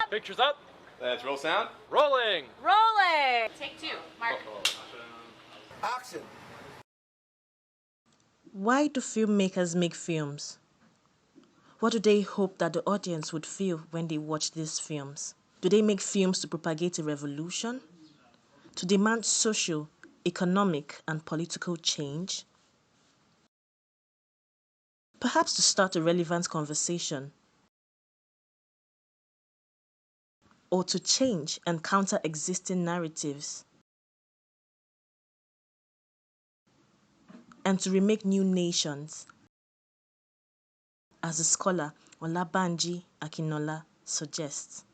Pictures up. Let's roll sound. Rolling. Rolling. Take 2. Mark. Action. Why do filmmakers make films? What do they hope that the audience would feel when they watch these films? Do they make films to propagate a revolution? To demand social, economic, and political change? Perhaps to start a relevant conversation? Or to change and counter existing narratives? And to remake new nations, as the scholar Olabanji Akinola suggests.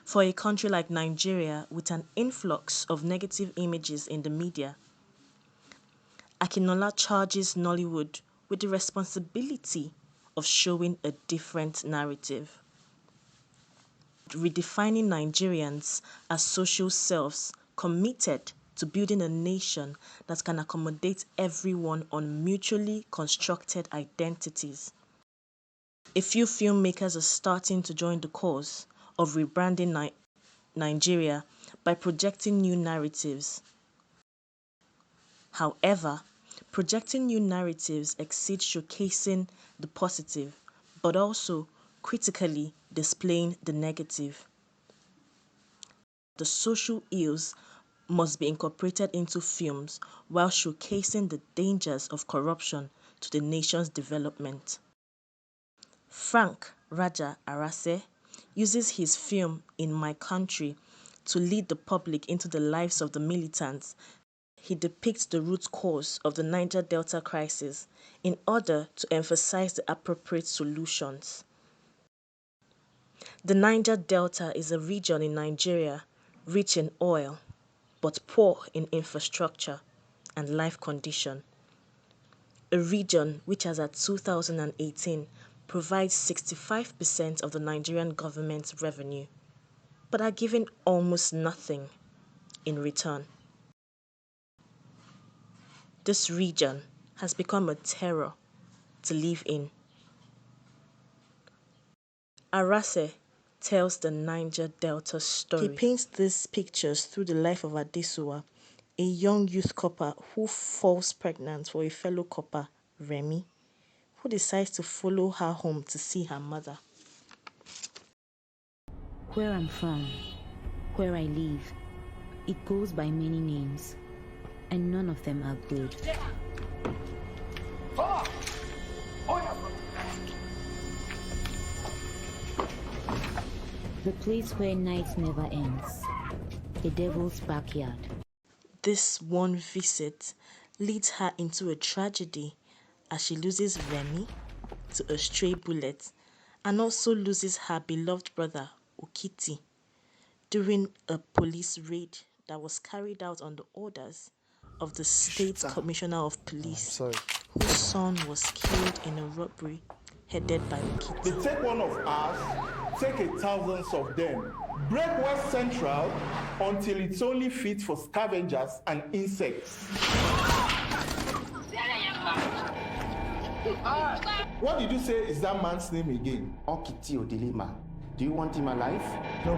For a country like Nigeria with an influx of negative images in the media, Akinola charges Nollywood with the responsibility of showing a different narrative, redefining Nigerians as social selves committed to building a nation that can accommodate everyone on mutually constructed identities. A few filmmakers are starting to join the cause of rebranding Nigeria by projecting new narratives. However, projecting new narratives exceeds showcasing the positive, but also critically displaying the negative. The social ills must be incorporated into films while showcasing the dangers of corruption to the nation's development. Frank Rajah Arese uses his film In My Country to lead the public into the lives of the militants. He depicts the root cause of the Niger Delta crisis in order to emphasize the appropriate solutions. The Niger Delta is a region in Nigeria rich in oil, but poor in infrastructure and life condition. A region which as at 2018 provides 65% of the Nigerian government's revenue, but are given almost nothing in return. This region has become a terror to live in. Arese tells the Niger Delta story. He paints these pictures through the life of Adesuwa, a young youth copper who falls pregnant for a fellow copper, Remy, who decides to follow her home to see her mother. Where I'm from, where I live, it goes by many names, and none of them are good. The place where night never ends, the devil's backyard. This one visit leads her into a tragedy as she loses Remy to a stray bullet and also loses her beloved brother, Okiti, during a police raid that was carried out on the orders of the State Commissioner of Police, whose son was killed in a robbery headed by Okiti. We take one of us, take 1,000 of them, break West Central until it's only fit for scavengers and insects. What did you say is that man's name again? Okiti Odilima. Do you want him alive? No.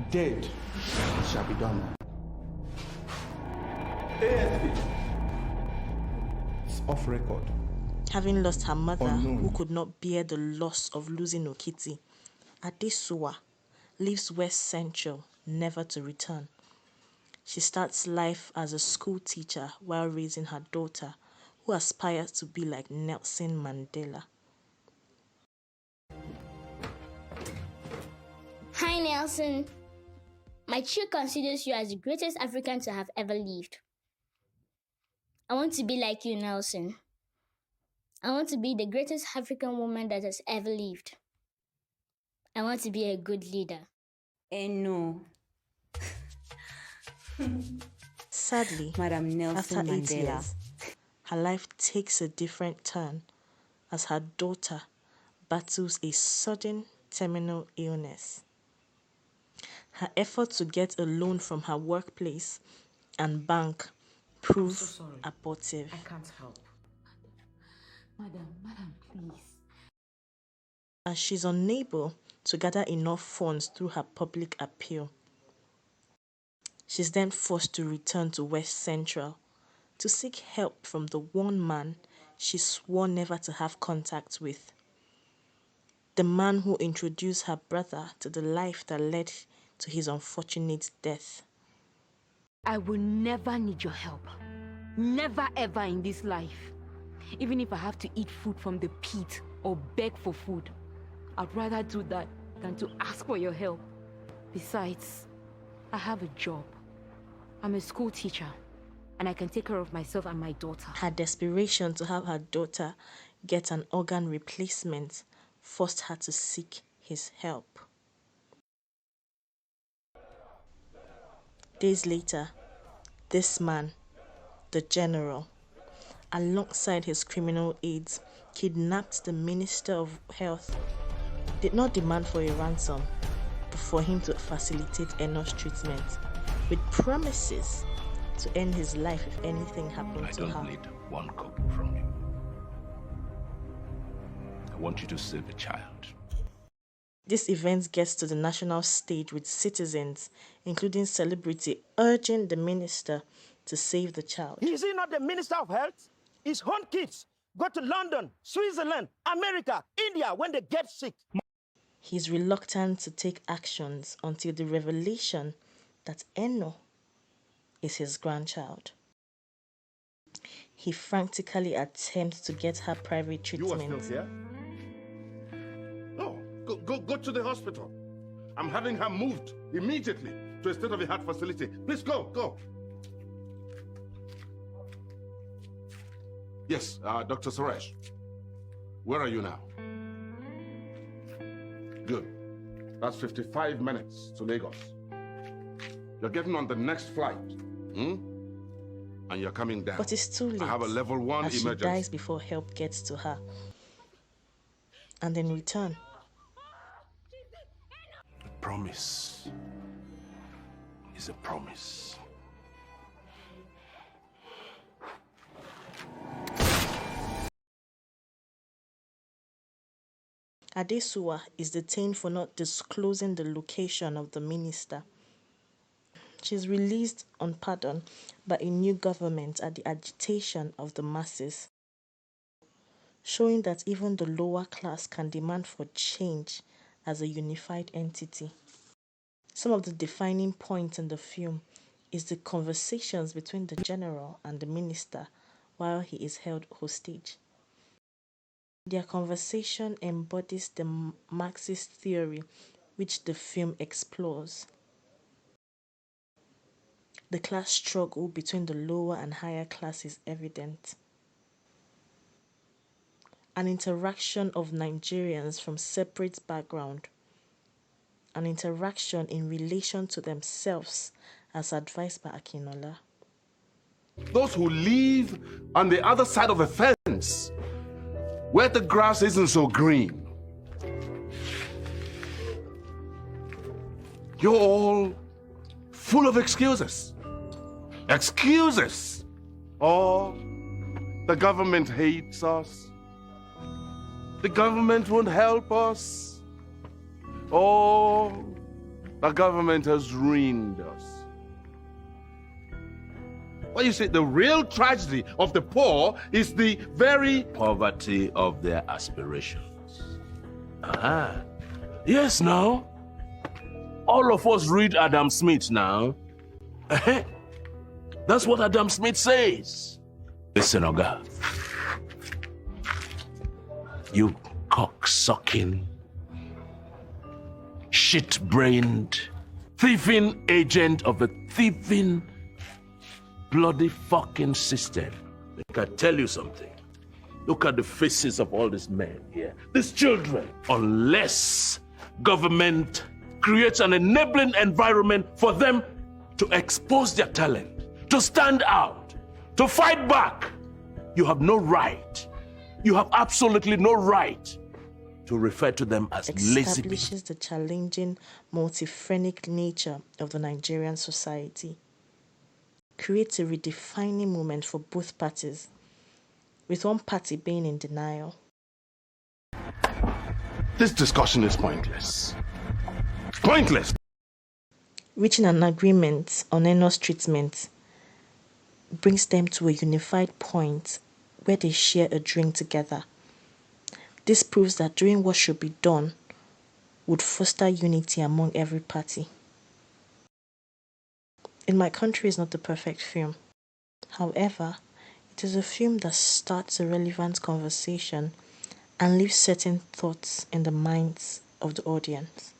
Dead. It shall be done. ASP. It's off record. Having lost her mother, Unknown. who could not bear the loss of losing Okiti, Adesuwa leaves West Central, never to return. She starts life as a school teacher while raising her daughter, who aspires to be like Nelson Mandela. Hi, Nelson. My chick considers you as the greatest African to have ever lived. I want to be like you, Nelson. I want to be the greatest African woman that has ever lived. I want to be a good leader. No. Sadly, Madam Nelson after 8 Mandela. years, her life takes a different turn as her daughter battles a sudden terminal illness. Her effort to get a loan from her workplace and bank prove abortive. I can't help. Madam, please. as she's unable to gather enough funds through her public appeal. She's then forced to return to West Central to seek help from the one man she swore never to have contact with. The man who introduced her brother to the life that led to his unfortunate death. I will never need your help. Never ever in this life. Even if I have to eat food from the pit or beg for food, I'd rather do that than to ask for your help. Besides, I have a job. I'm a school teacher, and I can take care of myself and my daughter. Her desperation to have her daughter get an organ replacement forced her to seek his help. Days later, this man, the general, alongside his criminal aides, kidnapped the Minister of Health, did not demand for a ransom, but for him to facilitate Eno's treatment, with promises to end his life if anything happened to her. I don't need one kobo from you. I want you to save a child. This event gets to the national stage with citizens, including celebrity, urging the minister to save the child. Is he not the Minister of Health? His own kids go to London, Switzerland, America, India when they get sick. He's reluctant to take actions until the revelation that Eno is his grandchild. He frantically attempts to get her private treatment. You are still here? No, go to the hospital. I'm having her moved immediately to a state-of-the-art facility. Please go. Yes, Dr. Suresh. Where are you now? Good. That's 55 minutes to Lagos. You're getting on the next flight. And you're coming down. But it's too late. I have a level 1 as emergency. She dies before help gets to her. And in return, A promise is a promise. Adesuwa is detained for not disclosing the location of the minister. She is released on pardon by a new government at the agitation of the masses, showing that even the lower class can demand for change as a unified entity. Some of the defining points in the film is the conversations between the general and the minister while he is held hostage. Their conversation embodies the Marxist theory which the film explores. The class struggle between the lower and higher class is evident. An interaction of Nigerians from separate backgrounds, an interaction in relation to themselves as advised by Akinola. Those who live on the other side of the fence, where the grass isn't so green. You're all full of excuses. Excuses! Oh, the government hates us. The government won't help us. Oh, the government has ruined us. Well, you see, the real tragedy of the poor is the very Poverty of their aspirations. Yes, now. All of us read Adam Smith now. That's what Adam Smith says. Listen, Oga. You cock-sucking, shit-brained, thieving agent of a thieving, bloody fucking system. I can tell you something. Look at the faces of all these men here, these children. Unless government creates an enabling environment for them to expose their talent, to stand out, to fight back, you have no right. You have absolutely no right to refer to them as lazy people. Establishes the challenging, multi-phrenic nature of the Nigerian society. Creates a redefining moment for both parties, with one party being in denial. This discussion is pointless. Pointless! Reaching an agreement on Enos' treatment brings them to a unified point where they share a drink together. This proves that doing what should be done would foster unity among every party. In My Country is not the perfect film. However, it is a film that starts a relevant conversation and leaves certain thoughts in the minds of the audience.